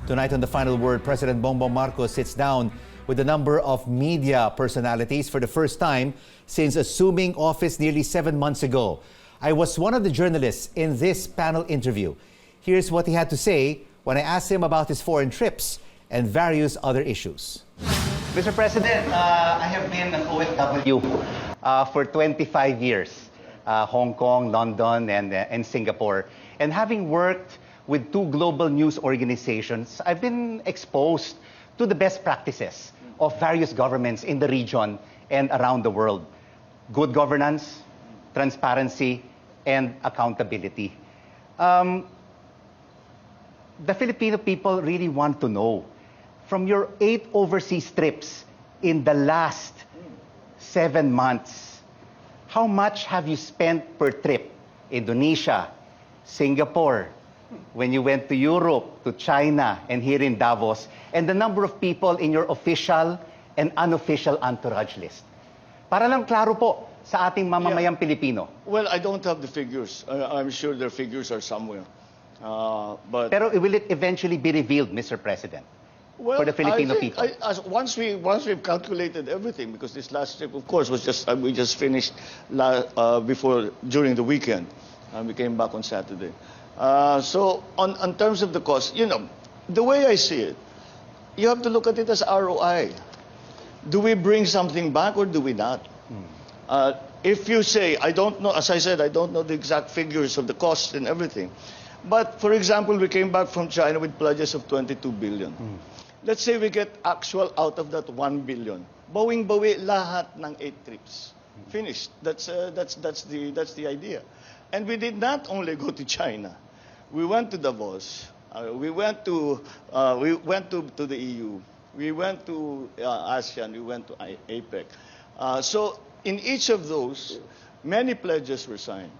Tonight on The Final Word, President Bongbong Marcos sits down with a number of media personalities for the first time since assuming office nearly 7 months ago. I was one of the journalists in this panel interview. Here's what he had to say when I asked him about his foreign trips and various other issues. Mr. President, I have been an OFW for 25 years. Hong Kong, London, and Singapore. And having worked with two global news organizations, I've been exposed to the best practices of various governments in the region and around the world. Good governance, transparency, and accountability. The Filipino people really want to know, from your 8 overseas trips in the last 7 months, how much have you spent per trip? Indonesia, Singapore, when you went to Europe, to China, and here in Davos, and the number of people in your official and unofficial entourage list. Para lang klaro po sa ating mamamayang Pilipino. Well, I don't have the figures. I'm sure their figures are somewhere. Pero will it eventually be revealed, Mr. President? Well, for the Filipino people? Once we've calculated everything, because this last trip, of course, was just we just finished during the weekend, and we came back on Saturday. So on terms of the cost, you know, the way I see it, you have to look at it as ROI. Do we bring something back or do we not? If you say, I don't know, as I said, I don't know the exact figures of the cost and everything. But for example, we came back from China with pledges of 22 billion. Let's say we get actual out of that 1 billion. Bawing-bawi lahat ng 8 trips. Finished. That's the idea. And we did not only go to China. We went to Davos. We went to the EU. We went to ASEAN. We went to APEC. So in each of those, many pledges were signed.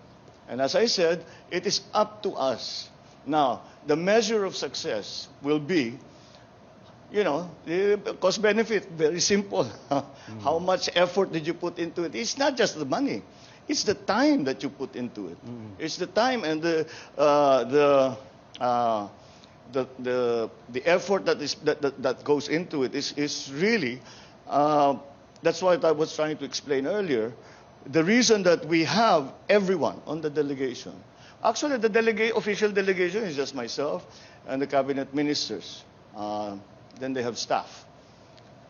And as I said, it is up to us. Now, the measure of success will be, you know, the cost benefit, very simple. How much effort did you put into it? It's not just the money. It's the time that you put into it. It's the time and the effort that goes into it is really, that's what I was trying to explain earlier. The reason that we have everyone on the delegation, actually the official delegation is just myself and the cabinet ministers. Then they have staff.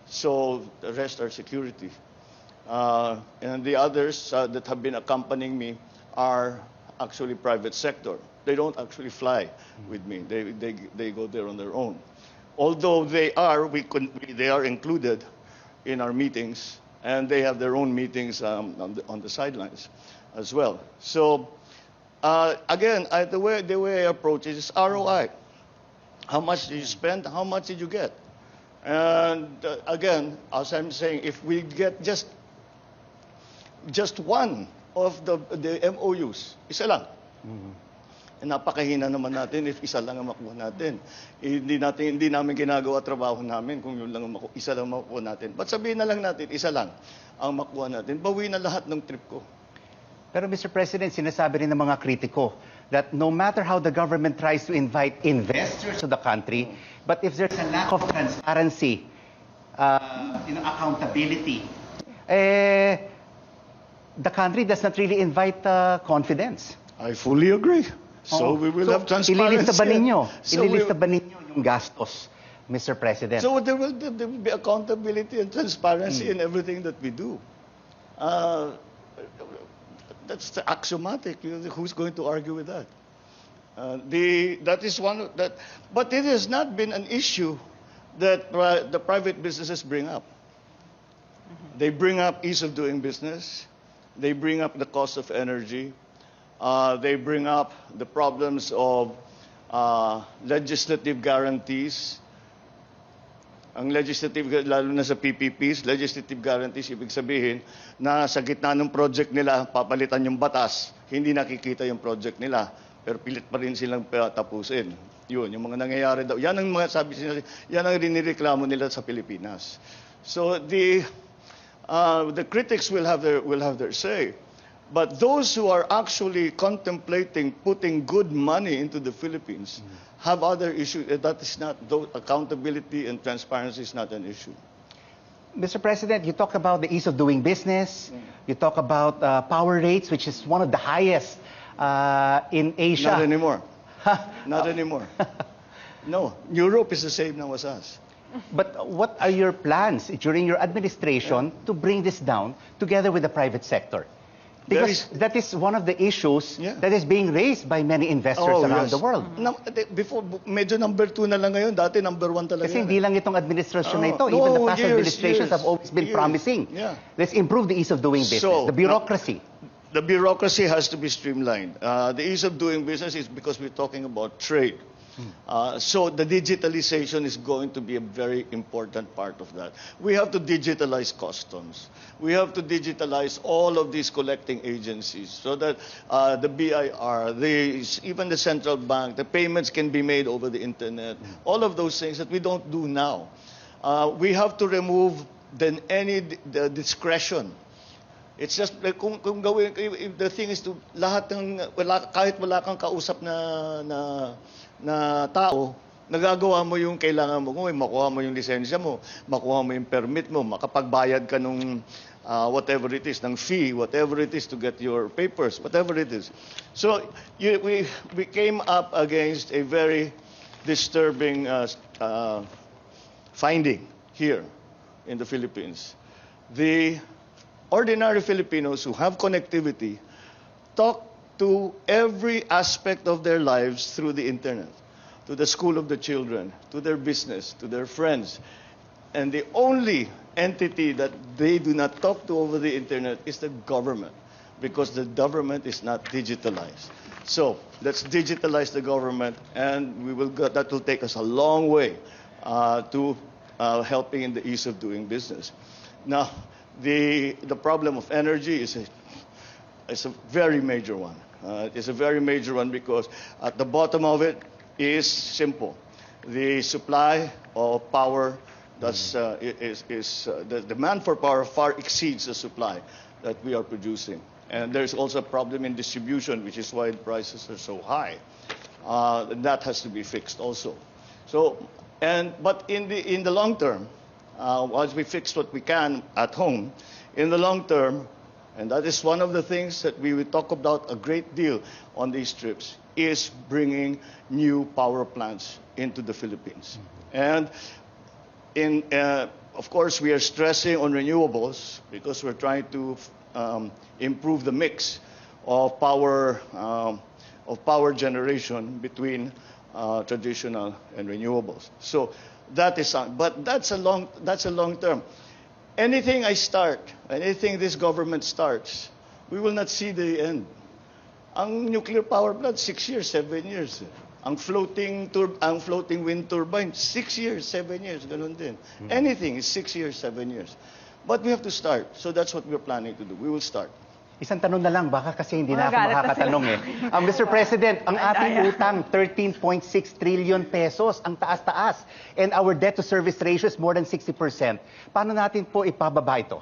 So the rest are security. And the others that have been accompanying me are actually private sector. They don't actually fly with me. They go there on their own. Although they are included in our meetings, and they have their own meetings on the sidelines as well. So again, the way I approach it is ROI. How much did you spend? How much did you get? And again, as I'm saying, if we get just one of the MOUs, isa lang. Napakahina naman natin if isa lang ang makuha natin. Hindi namin ginagawa trabaho namin kung yun lang isa lang makuha natin. But sabihin na lang natin, isa lang ang makuha natin. Bawi na lahat ng trip ko. Pero Mr. President, sinasabi rin ng mga kritiko that no matter how the government tries to invite investors to the country, but if there's a lack of transparency, accountability, the country does not really invite confidence. I fully agree. So we will have transparency. Ililista ba ninyo yung gastos, Mr. President? So there will be accountability and transparency in everything that we do. That's the axiomatic. Who's going to argue with that? That is one that. But it has not been an issue that the private businesses bring up. They bring up ease of doing business. They bring up the cost of energy. They bring up the problems of legislative guarantees. Ang legislative, lalo na sa PPPs, legislative guarantees, ibig sabihin na sa gitna ng project nila, papalitan yung batas, hindi nakikita yung project nila, pero pilit pa rin silang tapusin. Yun, yung mga nangyayari daw. Yan ang mga sabi nila, yan ang rinireklamo nila sa Pilipinas. So the critics will have their say. But those who are actually contemplating putting good money into the Philippines have other issues. That is not, accountability and transparency is not an issue. Mr. President, you talk about the ease of doing business. You talk about power rates, which is one of the highest in Asia. Not anymore. Not anymore. No, Europe is the same now as us. But what are your plans during your administration to bring this down together with the private sector? Because that is one of the issues that is being raised by many investors around the world. Before, medyo number 2 na lang ngayon. Dati number 1 talaga. Kasi hindi lang itong administration na ito. Even the past administrations have always been promising. Let's improve the ease of doing business, the bureaucracy. The bureaucracy has to be streamlined. The ease of doing business is because we're talking about trade. So the digitalization is going to be a very important part of that. We have to digitalize customs. We have to digitalize all of these collecting agencies so that the BIR, even the central bank, the payments can be made over the internet. All of those things that we don't do now. We have to remove the discretion. It's just like kung gawin, if the thing is to lahat ng kahit wala kang kausap na tao, nagagawa mo yung kailangan mo. Kung makuha mo yung lisensya mo, makuha mo yung permit mo, makapagbayad ka nung whatever it is, ng fee, whatever it is to get your papers, whatever it is. So we came up against a very disturbing finding here in the Philippines. The ordinary Filipinos who have connectivity talk to every aspect of their lives through the internet, to the school of the children, to their business, to their friends. And the only entity that they do not talk to over the internet is the government, because the government is not digitalized. So let's digitalize the government, and that will take us a long way to helping in the ease of doing business. Now, the problem of energy is a very major one. It's a very major one because at the bottom of it is simple. The supply of power, the demand for power far exceeds the supply that we are producing. And there's also a problem in distribution, which is why the prices are so high. And that has to be fixed also. But in the long term, once we fix what we can at home, in the long term, and that is one of the things that we will talk about a great deal on these trips, is bringing new power plants into the Philippines. And of course, we are stressing on renewables because we're trying to improve the mix of power generation between traditional and renewables. So that is, but that's a long term. Anything anything this government starts, we will not see the end. Ang nuclear power plant, 6 years, 7 years. Ang floating wind turbine, 6 years, 7 years, ganun din. Anything is 6 years, 7 years. But we have to start. So that's what we're planning to do. We will start. Isang tanong na lang, baka kasi hindi na ako makakatanong eh. Mr. President, ang ating utang, 13.6 trillion pesos, ang taas-taas. And our debt-to-service ratio is more than 60%. Paano natin po ipababa ito?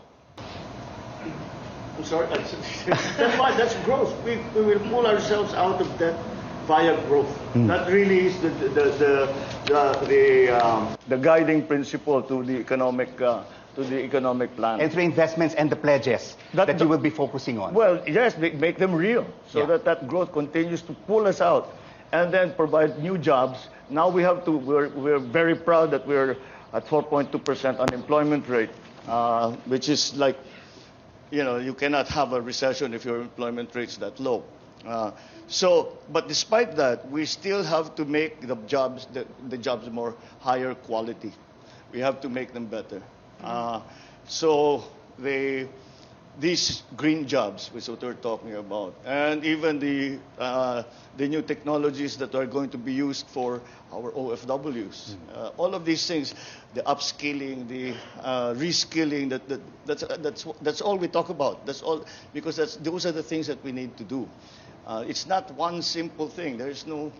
I'm sorry, that's growth. We will pull ourselves out of debt via growth. That really is the guiding principle to the economic plan. And through investments and the pledges that you will be focusing on. Well, yes, make them real so that growth continues to pull us out and then provide new jobs. Now we're very proud that we're at 4.2% unemployment rate, which is like, you cannot have a recession if your employment rate's that low. But despite that, we still have to make the jobs more higher quality. We have to make them better. So these green jobs, which is what we're talking about, and even the new technologies that are going to be used for our OFWs, all of these things, the upskilling, the reskilling, that's all we talk about. That's all, because those are the things that we need to do. It's not one simple thing. There is no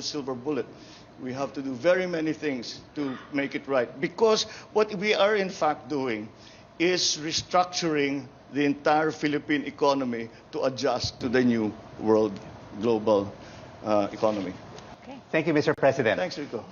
silver bullet. We have to do very many things to make it right. Because what we are in fact doing is restructuring the entire Philippine economy to adjust to the new world global economy. Thank you, Mr. President. Thanks, Rico.